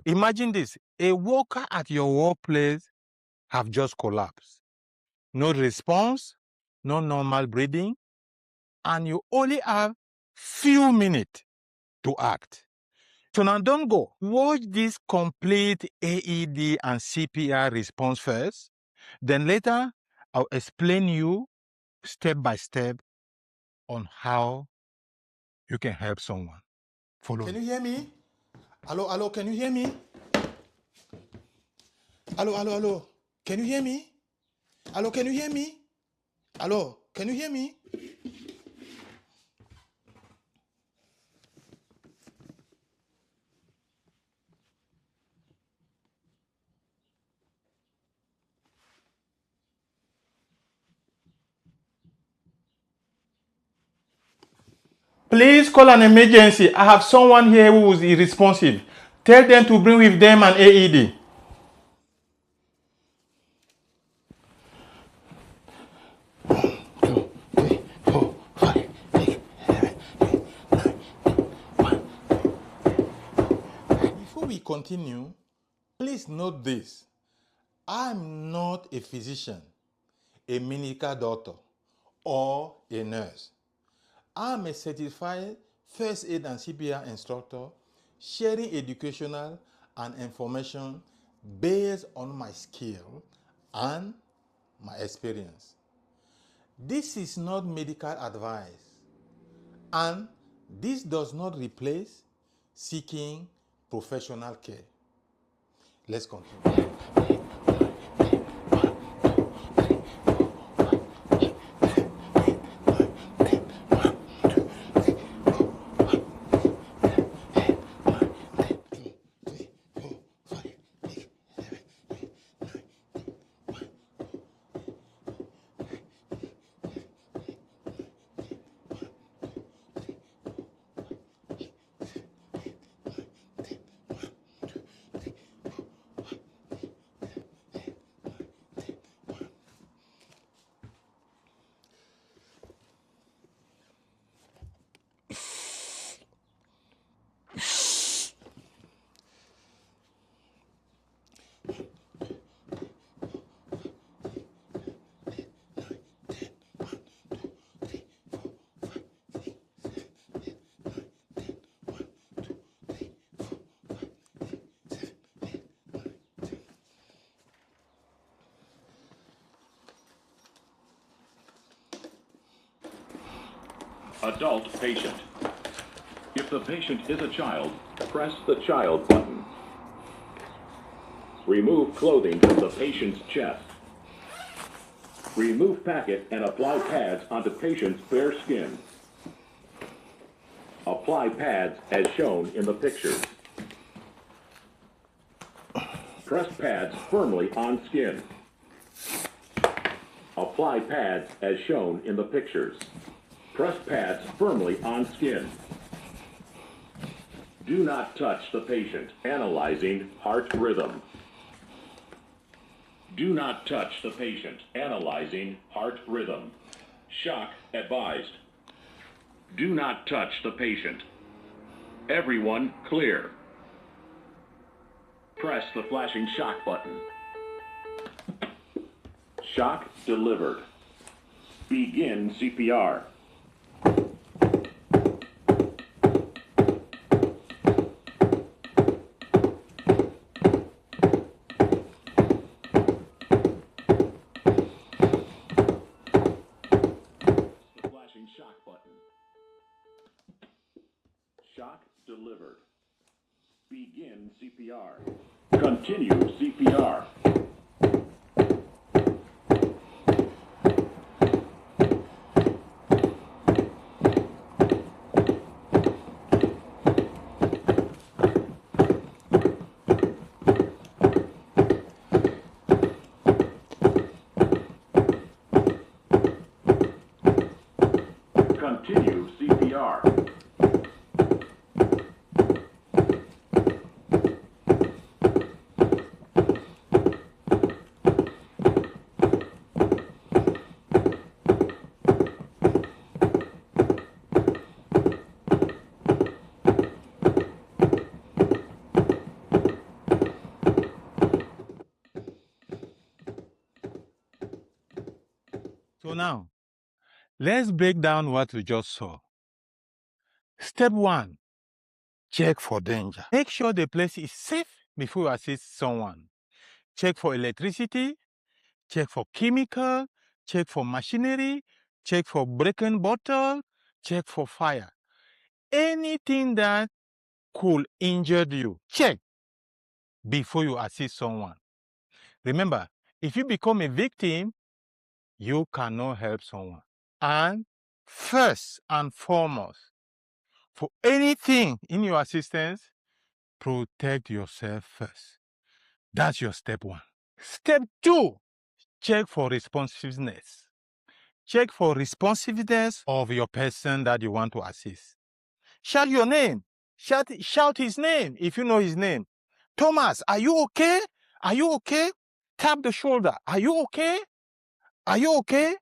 Imagine this, a worker at your workplace have just collapsed. No response, no normal breathing, and you only have few minutes to act. So now don't go. Watch this complete AED and CPR response first. Then later, I'll explain you step by step on how you can help someone. Follow me. Can you hear me? Hello, hello, can you hear me? Hello, hello, hello. Can you hear me? Hello, can you hear me? Hello, can you hear me? Please call an emergency. I have someone here who is irresponsive. Tell them to bring with them an AED. Before we continue, please note this. I'm not a physician, a medical doctor, or a nurse. I'm a certified first aid and CPR instructor sharing educational and information based on my skill and my experience. This is not medical advice, and this does not replace seeking professional care. Let's continue. Adult patient. If the patient is a child, press the child button. Remove clothing from the patient's chest. Remove packet and apply pads onto patient's bare skin. Apply pads as shown in the pictures. Press pads firmly on skin. Apply pads as shown in the pictures. Press pads firmly on skin. Do not touch the patient. Analyzing heart rhythm. Do not touch the patient. Analyzing heart rhythm. Shock advised. Do not touch the patient. Everyone clear. Press the flashing shock button. Shock delivered. Begin CPR. Shock button. Shock delivered. Begin CPR. Continue CPR. Continue CPR. So now, let's break down what we just saw. Step 1, check for danger. Make sure the place is safe before you assist someone. Check for electricity, check for chemical, check for machinery, check for broken bottle, check for fire. Anything that could injure you, check before you assist someone. Remember, if you become a victim, you cannot help someone. And first and foremost, for anything in your assistance, protect yourself first. That's your step 1. Step 2, check for responsiveness. Check for responsiveness of your person that you want to assist. Shout your name. Shout his name if you know his name. Thomas, are you okay? Are you okay? Tap the shoulder. Are you okay? Are you okay?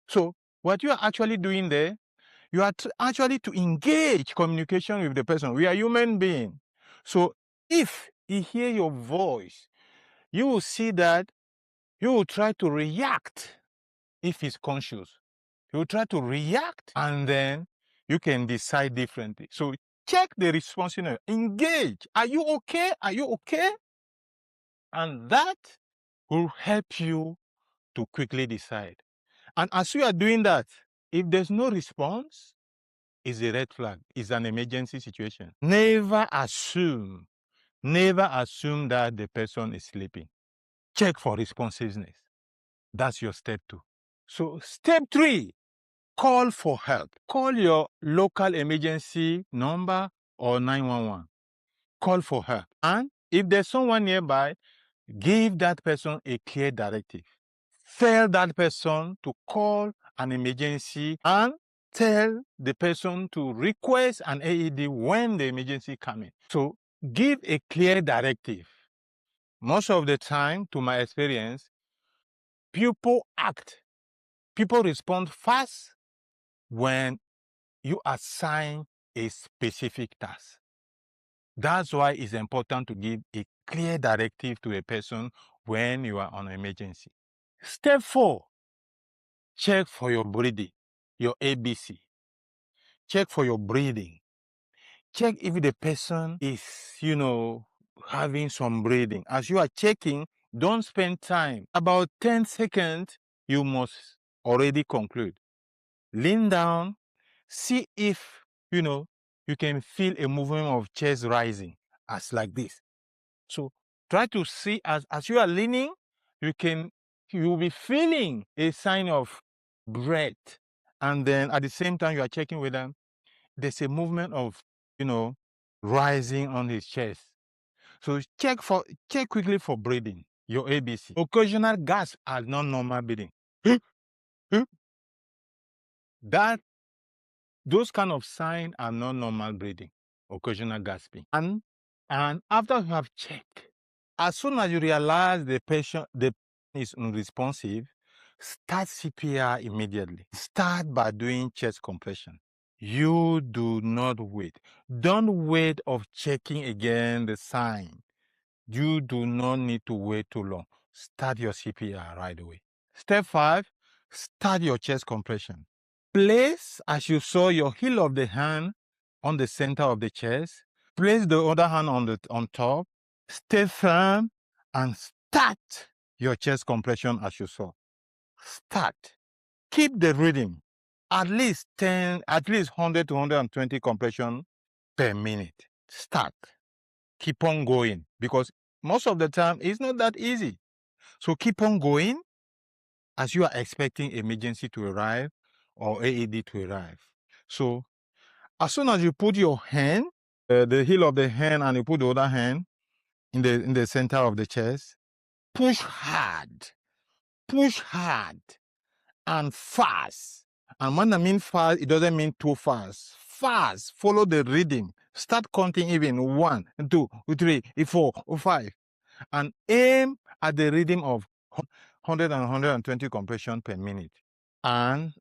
So what you are actually doing there, you are actually to engage communication with the person. We are human beings. So if he hear your voice, you will see that you will try to react if he's conscious. You will try to react and then you can decide differently. So check the responsiveness. Engage. Are you okay? Are you okay? And that will help you to quickly decide. And as you are doing that, if there's no response, it's a red flag. It's an emergency situation. Never assume that the person is sleeping. Check for responsiveness. That's your step 2. So step 3, call for help. Call your local emergency number or 911. Call for help. And if there's someone nearby, give that person a clear directive. Tell that person to call an emergency and tell the person to request an AED when the emergency comes in. So give a clear directive. Most of the time, to my experience, people respond fast when you assign a specific task. That's why it's important to give a clear directive to a person when you are on emergency. Step 4, check for your breathing, your ABC. Check for your breathing. Check if the person is, having some breathing. As you are checking, don't spend time. About 10 seconds, you must already conclude. Lean down, see if, you can feel a movement of chest rising, as like this. So try to see as you are leaning, you will be feeling a sign of breath. And then at the same time, you are checking with them, there's a movement of, rising on his chest. So check quickly for breathing, your ABC. Occasional gasps are not normal breathing. Those kind of signs are not normal breathing, occasional gasping. And after you have checked, as soon as you realize the patient is unresponsive, start CPR immediately. Start by doing chest compression. You do not wait. Don't wait of checking again the sign. You do not need to wait too long. Start your CPR right away. Step 5, start your chest compression. Place, as you saw, your heel of the hand on the center of the chest. Place the other hand on top. Stay firm and start your chest compression as you saw. Start. Keep the rhythm. At least 100 to 120 compression per minute. Start. Keep on going because most of the time it's not that easy. So keep on going as you are expecting emergency to arrive or AED to arrive. So as soon as you put your hand, the heel of the hand, and you put the other hand in the center of the chest, push hard and fast. And when I mean fast, it doesn't mean too fast. Fast, follow the rhythm. Start counting even 1, 2, 3, 4, 5, and aim at the rhythm of 100 and 120 compression per minute. And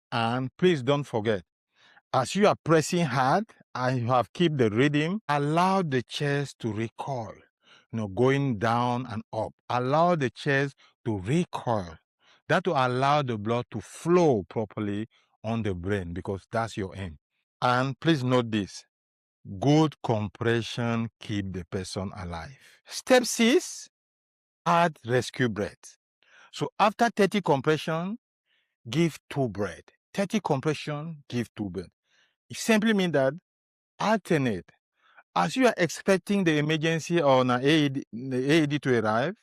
please don't forget, as you are pressing hard and you have keep the rhythm, allow the chest to recoil, going down and up. Allow the chest to recoil. That will allow the blood to flow properly on the brain, because that's your aim. And please note this: good compression keep the person alive. Step 6, add rescue breath. So after 30 compression, give 2 breath. 30 compression, give 2 breath. It simply means that alternate. As you are expecting the emergency or the AED to arrive,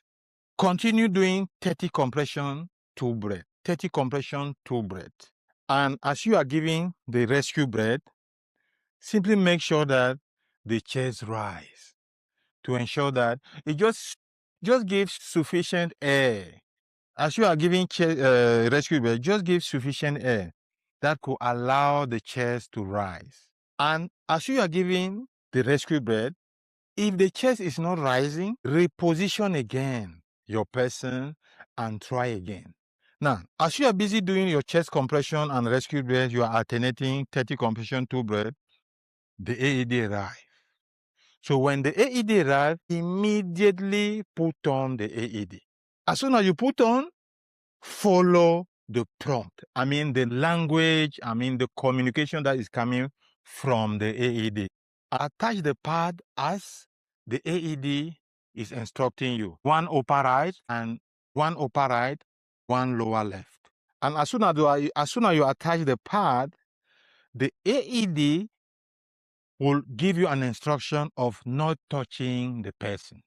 continue doing 30 compression, 2 breath. 30 compression, 2 breath. And as you are giving the rescue breath, simply make sure that the chest rise to ensure that it just gives sufficient air. As you are giving rescue breath, just give sufficient air that could allow the chest to rise. And as you are giving the rescue breath, if the chest is not rising, reposition again your person and try again. Now, as you are busy doing your chest compression and rescue breath, you are alternating 30 compression, 2 breath, the AED arrives. So when the AED arrives, immediately put on the AED. As soon as you put on, follow the prompt. I mean the language, the communication that is coming from the AED. Attach the pad as the AED is instructing you. 1 upper right and 1 upper right, 1 lower left. And as soon as you attach the pad, the AED will give you an instruction of not touching the person.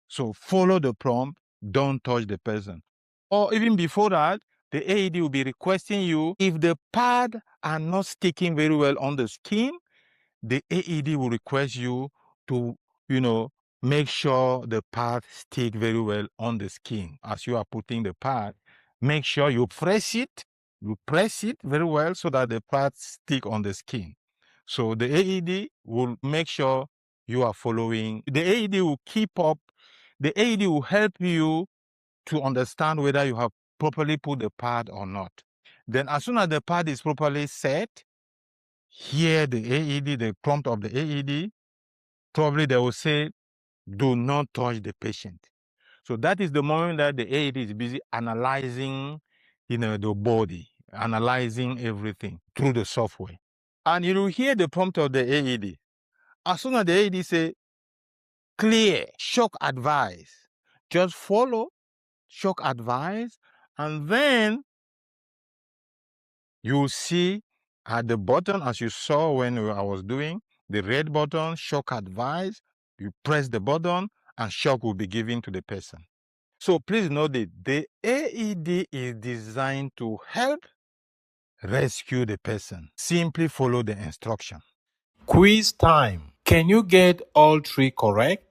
So follow the prompt, don't touch the person. Or even before that, the AED will be requesting you, if the pad are not sticking very well on the skin, the AED will request you to, make sure the pad stick very well on the skin. As you are putting the pad, make sure you press it very well so that the pad stick on the skin. So the AED will make sure you are following. The AED will keep up. The AED will help you to understand whether you have properly put the pad or not. Then as soon as the pad is properly set, hear the AED, the prompt of the AED, probably they will say, do not touch the patient. So that is the moment that the AED is busy analyzing, the body, analyzing everything through the software. And you will hear the prompt of the AED. As soon as the AED say, clear, shock advice, just follow shock advice, and then you see at the button, as you saw when I was doing the red button, shock advice, you press the button and shock will be given to the person. So please note that the AED is designed to help rescue the person. Simply follow the instruction. Quiz time. Can you get all 3 correct?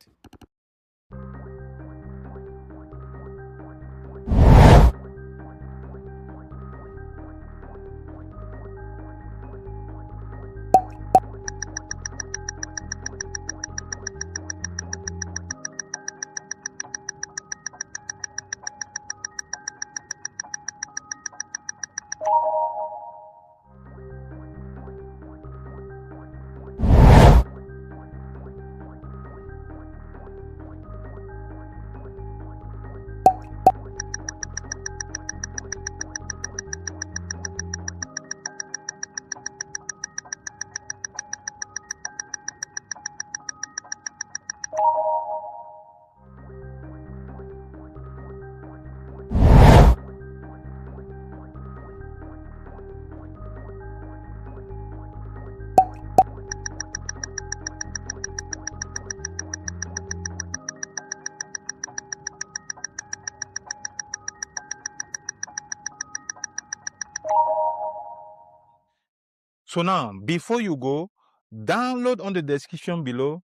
So now, before you go, download on the description below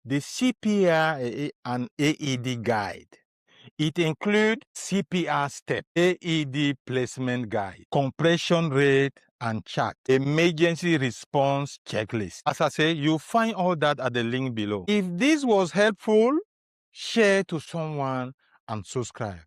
the CPR and AED guide. It includes CPR step, AED placement guide, compression rate and chart, emergency response checklist. As I say, you'll find all that at the link below. If this was helpful, share to someone and subscribe.